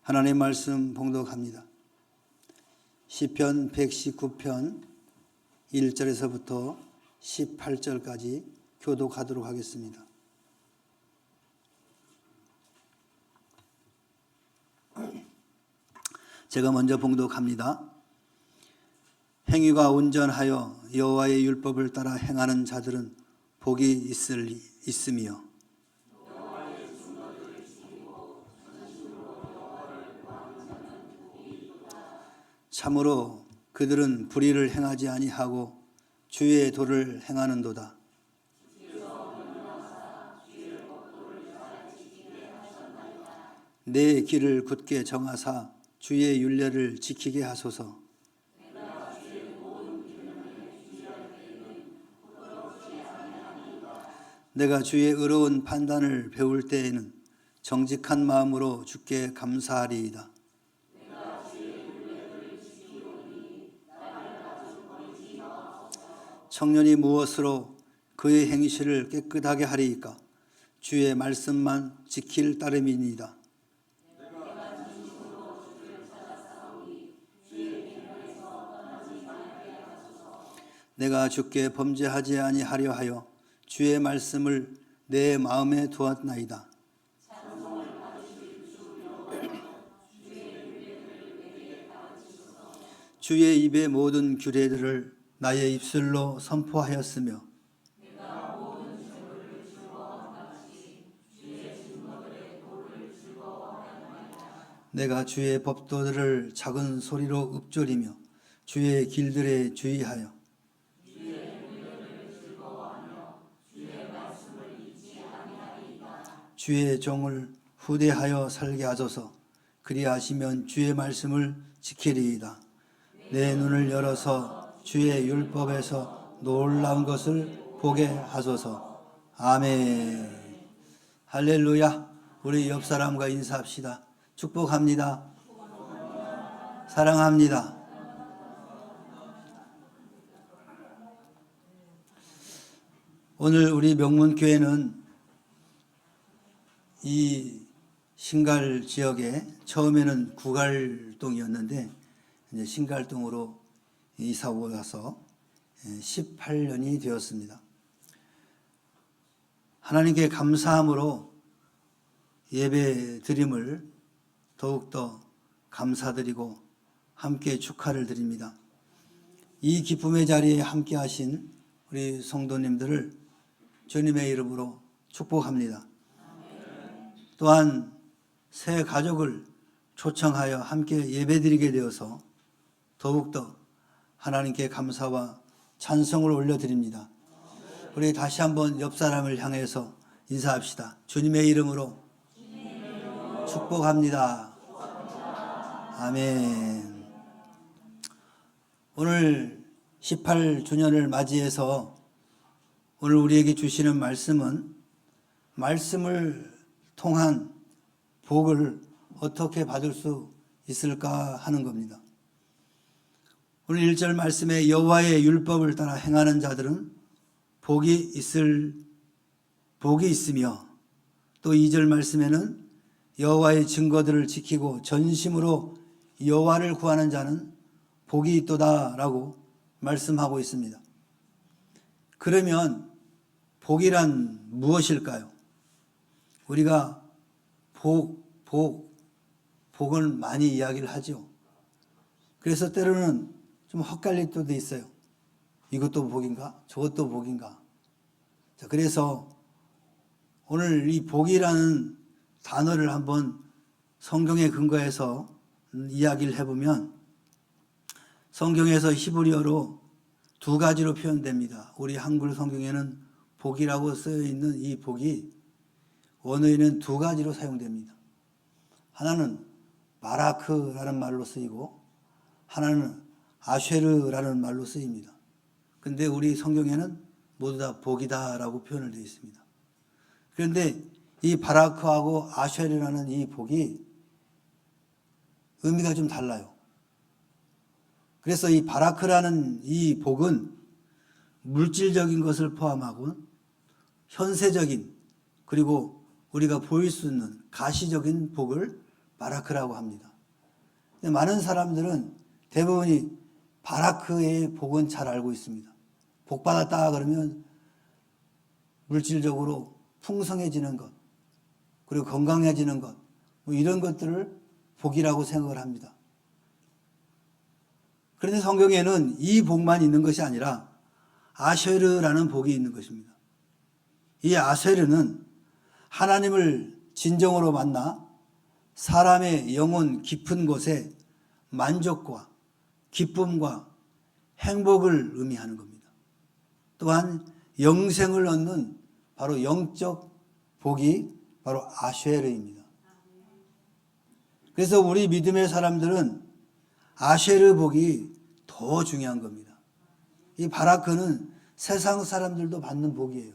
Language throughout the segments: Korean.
하나님 말씀 봉독합니다. 시편 119편 1절에서부터 18절까지 교독하도록 하겠습니다. 제가 먼저 봉독합니다. 행위가 온전하여 여호와의 율법을 따라 행하는 자들은 복이 있으며 참으로 그들은 불의를 행하지 아니하고 주의 도를 행하는도다. 내 길을 굳게 정하사 주의 율례를 지키게 하소서. 내가 주의 의로운 판단을 배울 때에는 정직한 마음으로 주께 감사하리이다. 청년이 무엇으로 그의 행실을 깨끗하게 하리이까? 주의 말씀만 지킬 따름이니이다. 내가 주께 범죄하지 아니하려 하여 주의 말씀을 내 마음에 두었나이다. 주의 입의 모든 규례들을 나의 입술로 선포하였으며 내가 주의 법도들을 작은 소리로 읊조리며 주의 길들에 주의하여 주의 종을 후대하여 살게 하소서. 그리하시면 주의 말씀을 지키리이다. 내 눈을 열어서 주의 율법에서 놀라운 것을 보게 하소서. 아멘. 할렐루야. 우리 옆 사람과 인사합시다. 축복합니다. 사랑합니다. 오늘 우리 명문교회는 이 신갈 지역에 처음에는 구갈동이었는데 이제 신갈동으로 이사 와서 18년이 되었습니다. 하나님께 감사함으로 예배 드림을 더욱더 감사드리고 함께 축하를 드립니다. 이 기쁨의 자리에 함께 하신 우리 성도님들을 주님의 이름으로 축복합니다. 또한 새 가족을 초청하여 함께 예배드리게 되어서 더욱더 하나님께 감사와 찬송을 올려드립니다. 우리 다시 한번 옆 사람을 향해서 인사합시다. 주님의 이름으로 축복합니다. 아멘. 오늘 18주년을 맞이해서 오늘 우리에게 주시는 말씀은 말씀을 통한 복을 어떻게 받을 수 있을까 하는 겁니다. 오늘 1절 말씀에 여호와의 율법을 따라 행하는 자들은 복이 있으며 또 2절 말씀에는 여호와의 증거들을 지키고 전심으로 여호와를 구하는 자는 복이 있도다라고 말씀하고 있습니다. 그러면 복이란 무엇일까요? 우리가 복을 많이 이야기를 하죠. 그래서 때로는 좀 헛갈릴 때도 있어요. 이것도 복인가? 저것도 복인가? 자, 그래서 오늘 이 복이라는 단어를 한번 성경에 근거해서 이야기를 해보면 성경에서 히브리어로 두 가지로 표현됩니다. 우리 한글 성경에는 복이라고 쓰여 있는 이 복이 원어에는 두 가지로 사용됩니다. 하나는 바라크라는 말로 쓰이고 하나는 아쉐르라는 말로 쓰입니다. 그런데 우리 성경에는 모두 다 복이다라고 표현을 되어 있습니다. 그런데 이 바라크하고 아쉐르라는 이 복이 의미가 좀 달라요. 그래서 이 바라크라는 이 복은 물질적인 것을 포함하고 현세적인 그리고 우리가 보일 수 있는 가시적인 복을 바라크라고 합니다. 근데 많은 사람들은 대부분이 바라크의 복은 잘 알고 있습니다. 복 받았다 그러면 물질적으로 풍성해지는 것, 그리고 건강해지는 것, 뭐 이런 것들을 복이라고 생각을 합니다. 그런데 성경에는 이 복만 있는 것이 아니라 아쉐르라는 복이 있는 것입니다. 이 아쉐르는 하나님을 진정으로 만나 사람의 영혼 깊은 곳에 만족과 기쁨과 행복을 의미하는 겁니다. 또한 영생을 얻는 바로 영적 복이 바로 아쉐르입니다. 그래서 우리 믿음의 사람들은 아쉐르 복이 더 중요한 겁니다. 이 바라크는 세상 사람들도 받는 복이에요.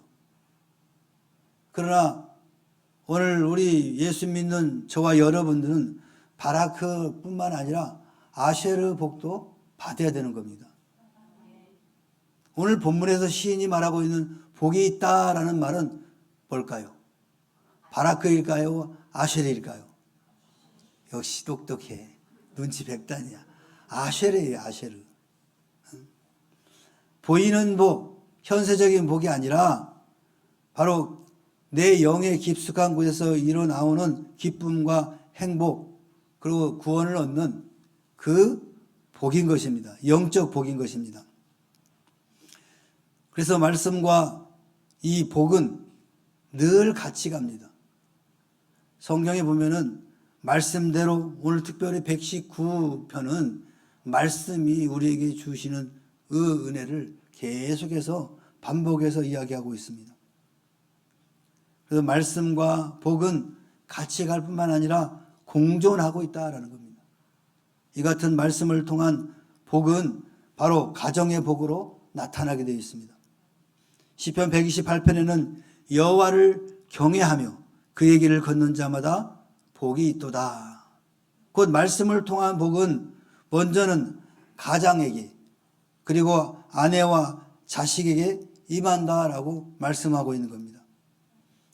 그러나 오늘 우리 예수 믿는 저와 여러분들은 바라크뿐만 아니라 아쉐르 복도 받아야 되는 겁니다. 오늘 본문에서 시인이 말하고 있는 복이 있다라는 말은 뭘까요? 바라크일까요? 아쉐르일까요? 역시 똑똑해. 눈치 백단이야. 아쉐르예요, 아쉐르. 보이는 복, 현세적인 복이 아니라 바로 내 영의 깊숙한 곳에서 일어나오는 기쁨과 행복, 그리고 구원을 얻는 그 복인 것입니다. 영적 복인 것입니다. 그래서 말씀과 이 복은 늘 같이 갑니다. 성경에 보면은 말씀대로 오늘 특별히 119편은 말씀이 우리에게 주시는 그 은혜를 계속해서 반복해서 이야기하고 있습니다. 그래서 말씀과 복은 같이 갈 뿐만 아니라 공존하고 있다라는 겁니다. 이 같은 말씀을 통한 복은 바로 가정의 복으로 나타나게 되어 있습니다. 시편 128편에는 여호와를 경외하며 그의 길을 걷는 자마다 복이 있도다. 곧 말씀을 통한 복은 먼저는 가장에게 그리고 아내와 자식에게 임한다라고 말씀하고 있는 겁니다.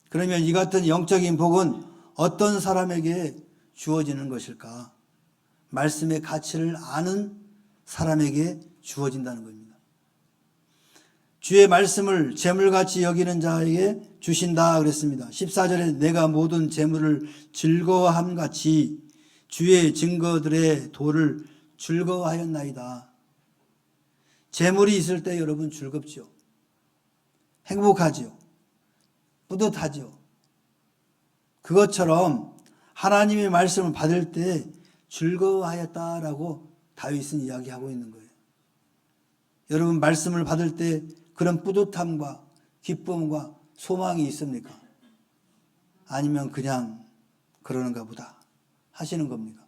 그러면 이 같은 영적인 복은 어떤 사람에게 주어지는 것일까? 말씀의 가치를 아는 사람에게 주어진다는 겁니다. 주의 말씀을 재물같이 여기는 자에게 주신다 그랬습니다. 14절에 내가 모든 재물을 즐거워함같이 주의 증거들의 도를 즐거워하였나이다. 재물이 있을 때 여러분 즐겁죠. 행복하죠. 뿌듯하죠. 그것처럼 하나님의 말씀을 받을 때 즐거워하였다라고 다윗은 이야기하고 있는 거예요. 여러분 말씀을 받을 때 그런 뿌듯함과 기쁨과 소망이 있습니까? 아니면 그냥 그러는가 보다 하시는 겁니까?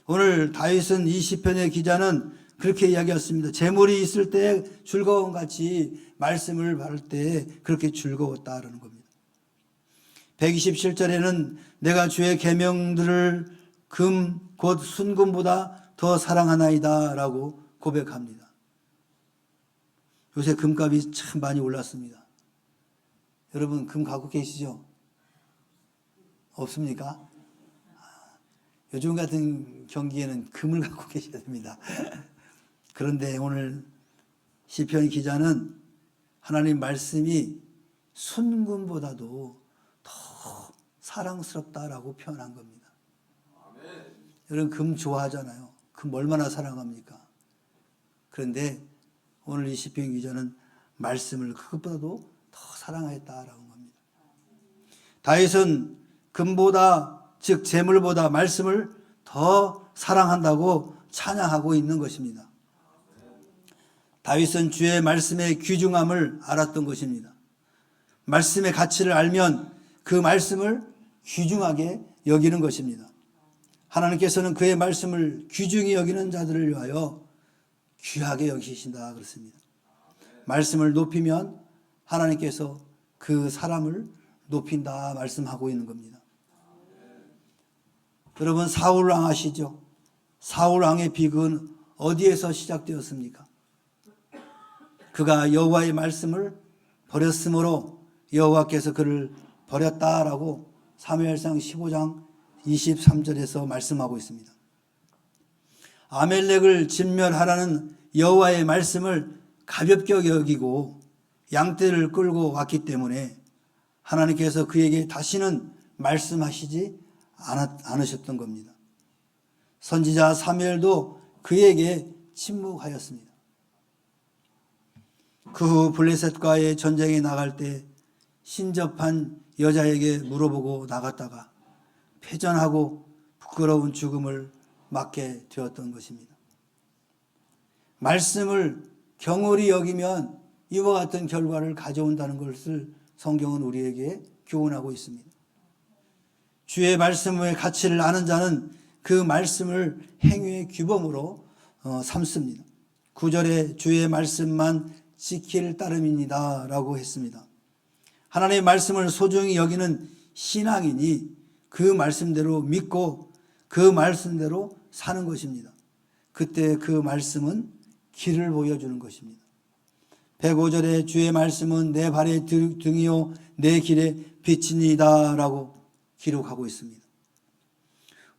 오늘 다윗은 이 시편의 기자는 그렇게 이야기했습니다. 재물이 있을 때 즐거움 같이 말씀을 받을 때 그렇게 즐거웠다라는 겁니다. 127절에는 내가 주의 계명들을 금 곧 순금보다 더 사랑하나이다 라고 고백합니다. 요새 금값이 참 많이 올랐습니다. 여러분 금 갖고 계시죠? 없습니까? 요즘 같은 경기에는 금을 갖고 계셔야 됩니다. 그런데 오늘 시편 기자는 하나님 말씀이 순금보다도 더 사랑스럽다라고 표현한 겁니다. 여러분 금 좋아하잖아요. 금 얼마나 사랑합니까? 그런데 오늘 이 시편 기자는 말씀을 그것보다도 더 사랑하였다라는 겁니다. 다윗은 금보다 즉 재물보다 말씀을 더 사랑한다고 찬양하고 있는 것입니다. 다윗은 주의 말씀의 귀중함을 알았던 것입니다. 말씀의 가치를 알면 그 말씀을 귀중하게 여기는 것입니다. 하나님께서는 그의 말씀을 귀중히 여기는 자들을 위하여 귀하게 여기신다 그렇습니다. 말씀을 높이면 하나님께서 그 사람을 높인다 말씀하고 있는 겁니다. 여러분 사울왕 아시죠? 사울왕의 비극은 어디에서 시작되었습니까? 그가 여호와의 말씀을 버렸으므로 여호와께서 그를 버렸다라고 사무엘상 15장 23절에서 말씀하고 있습니다. 아멜렉을 진멸하라는 여호와의 말씀을 가볍게 여기고 양떼를 끌고 왔기 때문에 하나님께서 그에게 다시는 말씀하시지 않으셨던 겁니다. 선지자 사무엘도 그에게 침묵하였습니다. 그 후 블레셋과의 전쟁에 나갈 때 신접한 여자에게 물어보고 나갔다가 패전하고 부끄러운 죽음을 맞게 되었던 것입니다. 말씀을 경홀히 여기면 이와 같은 결과를 가져온다는 것을 성경은 우리에게 교훈하고 있습니다. 주의 말씀의 가치를 아는 자는 그 말씀을 행위의 규범으로 삼습니다. 9절에 주의 말씀만 지킬 따름입니다 라고 했습니다. 하나님의 말씀을 소중히 여기는 신앙인이 그 말씀대로 믿고 그 말씀대로 사는 것입니다. 그때 그 말씀은 길을 보여주는 것입니다. 105절에 주의 말씀은 내 발의 등이요 내 길의 빛이니이다 라고 기록하고 있습니다.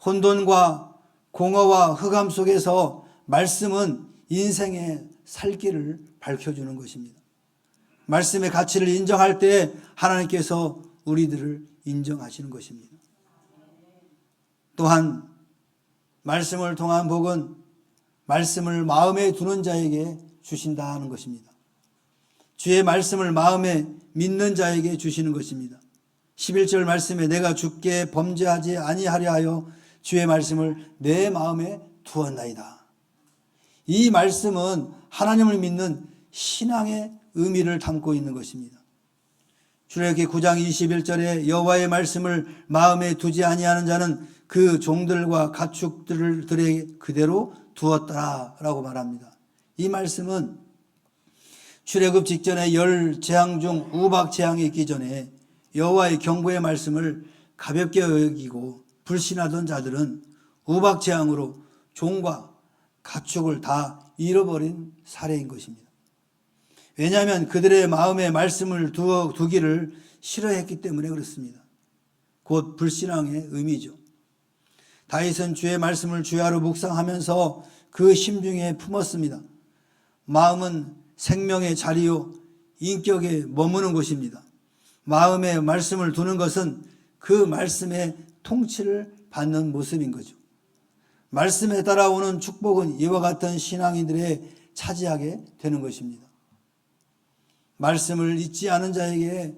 혼돈과 공허와 흑암 속에서 말씀은 인생의 살 길을 밝혀주는 것입니다. 말씀의 가치를 인정할 때 하나님께서 우리들을 인정하시는 것입니다. 또한 말씀을 통한 복은 말씀을 마음에 두는 자에게 주신다는 것입니다. 주의 말씀을 마음에 믿는 자에게 주시는 것입니다. 11절 말씀에 내가 주께 범죄하지 아니하려 하여 주의 말씀을 내 마음에 두었나이다. 이 말씀은 하나님을 믿는 신앙의 의미를 담고 있는 것입니다. 출애굽기 9장 21절에 여호와의 말씀을 마음에 두지 아니하는 자는 그 종들과 가축들을 그대로 두었더라라고 말합니다. 이 말씀은 출애굽 직전에 10재앙 중 우박 재앙이 있기 전에 여호와의 경고의 말씀을 가볍게 여기고 불신하던 자들은 우박 재앙으로 종과 가축을 다 잃어버린 사례인 것입니다. 왜냐하면 그들의 마음에 말씀을 두기를 싫어했기 때문에 그렇습니다. 곧 불신앙의 의미죠. 다윗은 주의 말씀을 주야로 묵상하면서 그 심중에 품었습니다. 마음은 생명의 자리요 인격에 머무는 곳입니다. 마음에 말씀을 두는 것은 그 말씀의 통치를 받는 모습인 거죠. 말씀에 따라오는 축복은 이와 같은 신앙인들의 차지하게 되는 것입니다. 말씀을 잊지 않은 자에게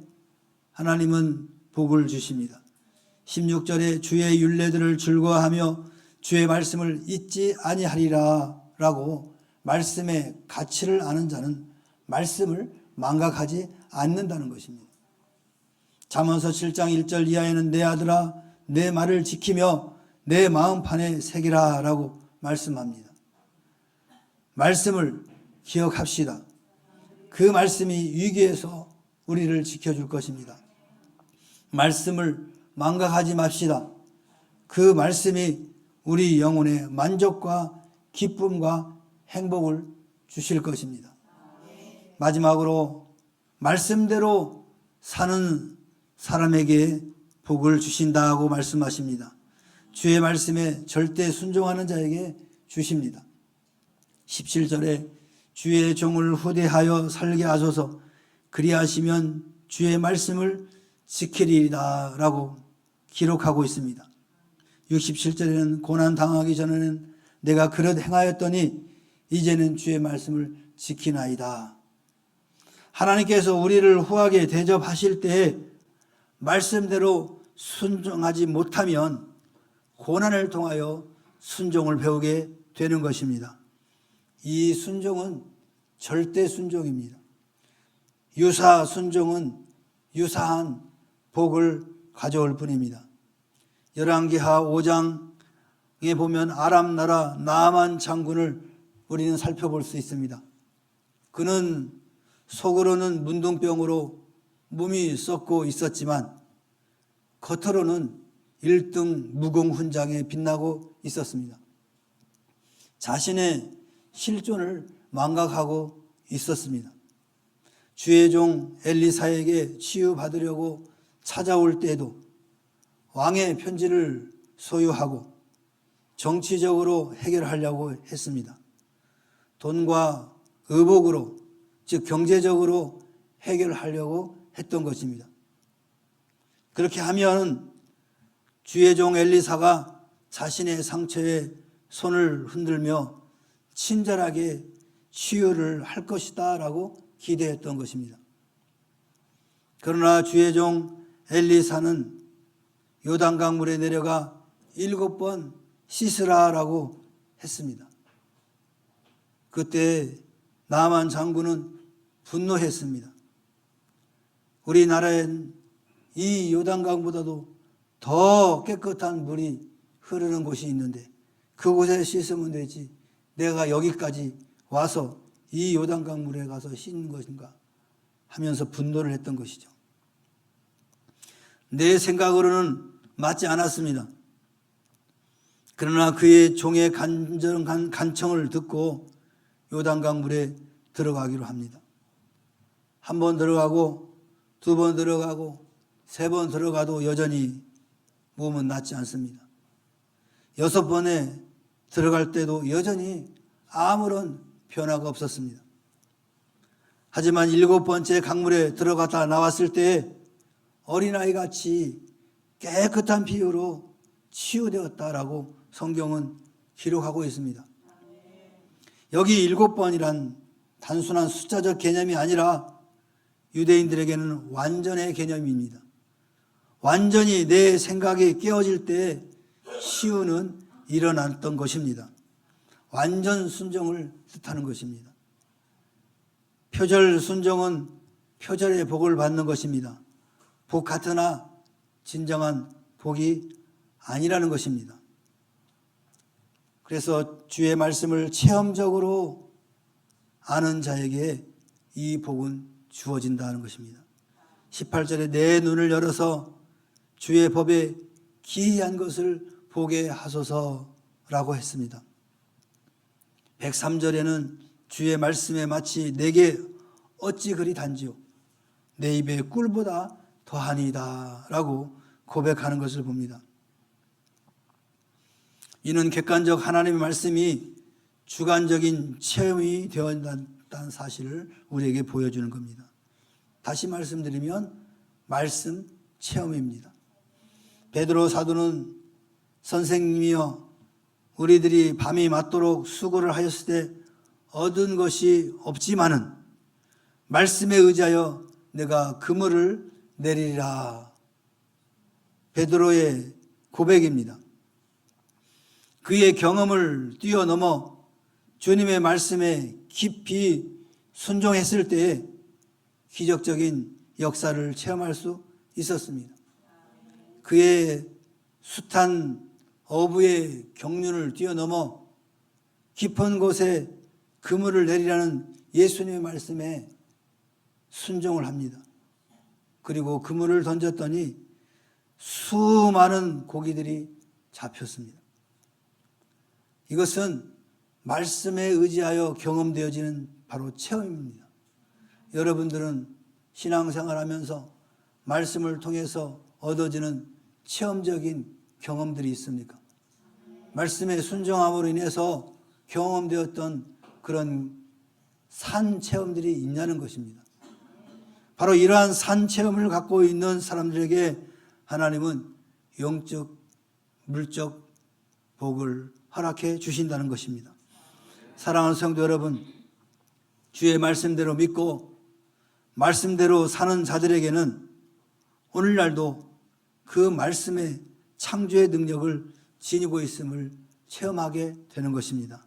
하나님은 복을 주십니다. 16절에 주의 율례들을 즐거워하며 주의 말씀을 잊지 아니하리라 라고 말씀의 가치를 아는 자는 말씀을 망각하지 않는다는 것입니다. 잠언서 7장 1절 이하에는 내 아들아 내 말을 지키며 내 마음판에 새기라 라고 말씀합니다. 말씀을 기억합시다. 그 말씀이 위기에서 우리를 지켜줄 것입니다. 말씀을 망각하지 맙시다. 그 말씀이 우리 영혼에 만족과 기쁨과 행복을 주실 것입니다. 마지막으로 말씀대로 사는 사람에게 복을 주신다고 말씀하십니다. 주의 말씀에 절대 순종하는 자에게 주십니다. 17절에 주의 종을 후대하여 살게 하소서 그리하시면 주의 말씀을 지키리이다 라고 기록하고 있습니다. 67절에는 고난 당하기 전에는 내가 그릇 행하였더니 이제는 주의 말씀을 지키나이다. 하나님께서 우리를 후하게 대접하실 때에 말씀대로 순종하지 못하면 고난을 통하여 순종을 배우게 되는 것입니다. 이 순종은 절대 순종입니다. 유사 순종은 유사한 복을 가져올 뿐입니다. 열왕기하 5장에 보면 아람 나라 나아만 장군을 우리는 살펴볼 수 있습니다. 그는 속으로는 문둥병으로 몸이 썩고 있었지만 겉으로는 1등 무공훈장에 빛나고 있었습니다. 자신의 실존을 망각하고 있었습니다. 주의 종 엘리사에게 치유받으려고 찾아올 때에도 왕의 편지를 소유하고 정치적으로 해결하려고 했습니다. 돈과 의복으로, 즉 경제적으로 해결하려고 했던 것입니다. 그렇게 하면 주의 종 엘리사가 자신의 상처에 손을 흔들며 친절하게 치유를 할 것이다 라고 기대했던 것입니다. 그러나 주의 종 엘리사는 요단강물에 내려가 7번 씻으라라고 했습니다. 그때 나만 장군은 분노했습니다. 우리나라엔 이 요단강보다도 더 깨끗한 물이 흐르는 곳이 있는데 그곳에 씻으면 되지 내가 여기까지 와서 이 요단강물에 가서 씻는 것인가 하면서 분노를 했던 것이죠. 내 생각으로는 맞지 않았습니다. 그러나 그의 종의 간절한 간청을 듣고 요단강물에 들어가기로 합니다. 1번 들어가고 2번 들어가고 3번 들어가도 여전히 몸은 낫지 않습니다. 6번에 들어갈 때도 여전히 아무런 변화가 없었습니다. 하지만 7번째 강물에 들어갔다 나왔을 때 어린아이같이 깨끗한 피부로 치유되었다라고 성경은 기록하고 있습니다. 여기 7번이란 단순한 숫자적 개념이 아니라 유대인들에게는 완전의 개념입니다. 완전히 내 생각이 깨어질 때 치유는 일어났던 것입니다. 완전 순종을 뜻하는 것입니다. 표절 순종은 표절의 복을 받는 것입니다. 복 같으나 진정한 복이 아니라는 것입니다. 그래서 주의 말씀을 체험적으로 아는 자에게 이 복은 주어진다는 것입니다. 18절에 내 눈을 열어서 주의 법에 기이한 것을 보게 하소서라고 했습니다. 103절에는 주의 말씀에 마치 내게 어찌 그리 단지요 내 입에 꿀보다 더하니이다 라고 고백하는 것을 봅니다. 이는 객관적 하나님의 말씀이 주관적인 체험이 되었다는 사실을 우리에게 보여주는 겁니다. 다시 말씀드리면 말씀 체험입니다. 베드로 사도는 선생님이여 우리들이 밤이 맞도록 수고를 하였을 때 얻은 것이 없지만은 말씀에 의지하여 내가 그물을 내리리라. 베드로의 고백입니다. 그의 경험을 뛰어넘어 주님의 말씀에 깊이 순종했을 때에 기적적인 역사를 체험할 수 있었습니다. 그의 숱한 어부의 경륜을 뛰어넘어 깊은 곳에 그물을 내리라는 예수님의 말씀에 순종을 합니다. 그리고 그물을 던졌더니 수많은 고기들이 잡혔습니다. 이것은 말씀에 의지하여 경험되어지는 바로 체험입니다. 여러분들은 신앙생활하면서 말씀을 통해서 얻어지는 체험적인 경험들이 있습니까? 말씀에 순종함으로 인해서 경험되었던 그런 산 체험들이 있냐는 것입니다. 바로 이러한 산 체험을 갖고 있는 사람들에게 하나님은 영적, 물적 복을 허락해 주신다는 것입니다. 사랑하는 성도 여러분, 주의 말씀대로 믿고 말씀대로 사는 자들에게는 오늘날도 그 말씀의 창조의 능력을 지니고 있음을 체험하게 되는 것입니다.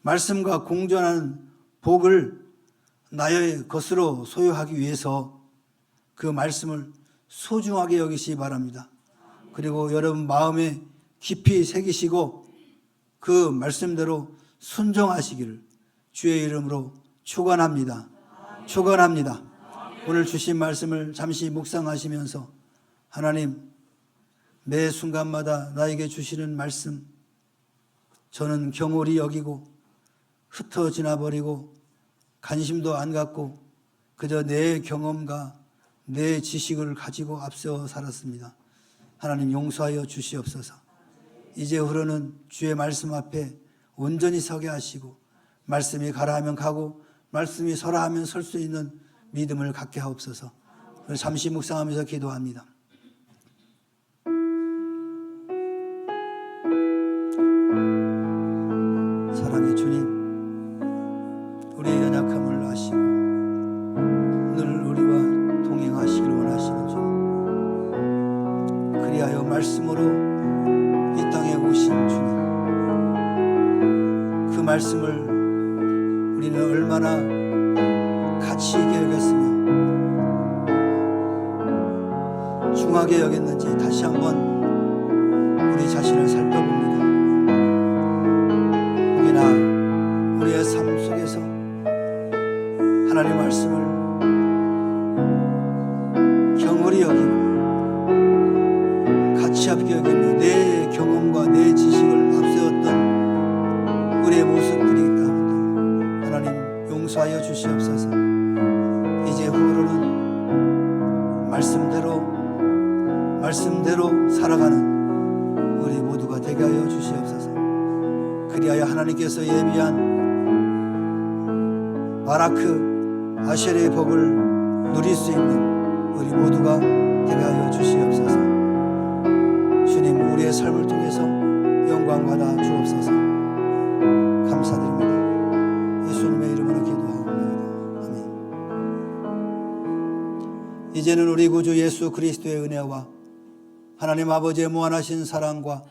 말씀과 공존하는 복을 나의 것으로 소유하기 위해서 그 말씀을 소중하게 여기시기 바랍니다. 그리고 여러분 마음에 깊이 새기시고 그 말씀대로 순종하시기를 주의 이름으로 축원합니다. 축원합니다. 오늘 주신 말씀을 잠시 묵상하시면서 하나님 매 순간마다 나에게 주시는 말씀 저는 경홀히 여기고 흩어 지나버리고 관심도 안 갖고 그저 내 경험과 내 지식을 가지고 앞세워 살았습니다. 하나님 용서하여 주시옵소서. 이제 흐르는 주의 말씀 앞에 온전히 서게 하시고 말씀이 가라 하면 가고 말씀이 서라 하면 설 수 있는 믿음을 갖게 하옵소서. 잠시 묵상하면서 기도합니다. 사랑의 주님, 우리의 연약함을 아시고 늘 우리와 동행하시길 원하시는 주, 그리하여 말씀으로 이 땅에 오신 주님, 그 말씀을 우리는 얼마나 가치 있게 여겼으며 중하게 여겼는지 다시 한번 우리 자신을 살펴봅니다. 혹여나 우리의 삶 속에서 하나님의 말씀을 경홀히 여기고 가치 없게 여기며 내 경험과 내 지식을 앞세웠던 우리의 모습들이 있다면 하나님 용서하여 주시옵소서. 이제 후로는 말씀대로 살아가는 우리 모두가 되게 하여 주시옵소서. 그리하여 하나님께서 예비한 바라크 아셀의 복을 누릴 수 있는 우리 모두가 되게 하여 주시옵소서. 주님, 우리의 삶을 통해서 영광 받아 주옵소서. 감사드립니다. 예수님의 이름으로 기도하옵나이다. 아멘. 이제는 우리 구주 예수 그리스도의 은혜와 하나님 아버지의 무한하신 사랑과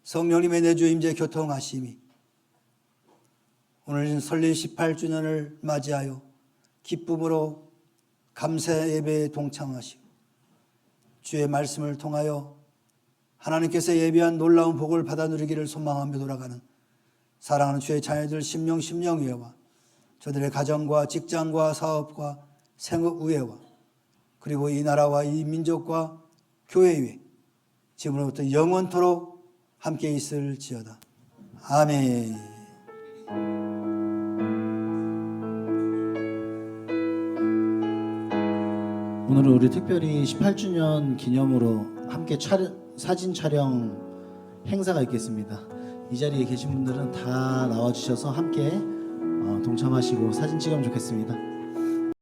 성령님의 내주 임재 교통하심이 오늘 설립 18주년을 맞이하여 기쁨으로 감사 예배에 동참하시고 주의 말씀을 통하여 하나님께서 예비한 놀라운 복을 받아 누리기를 소망하며 돌아가는 사랑하는 주의 자녀들 심령위에와 저들의 가정과 직장과 사업과 생업 위에와 그리고 이 나라와 이 민족과 교회 위에 지금부터 영원토록 함께 있을지어다. 아멘. 오늘은 우리 특별히 18주년 기념으로 함께 사진 촬영 행사가 있겠습니다. 이 자리에 계신 분들은 다 나와주셔서 함께 동참하시고 사진 찍으면 좋겠습니다.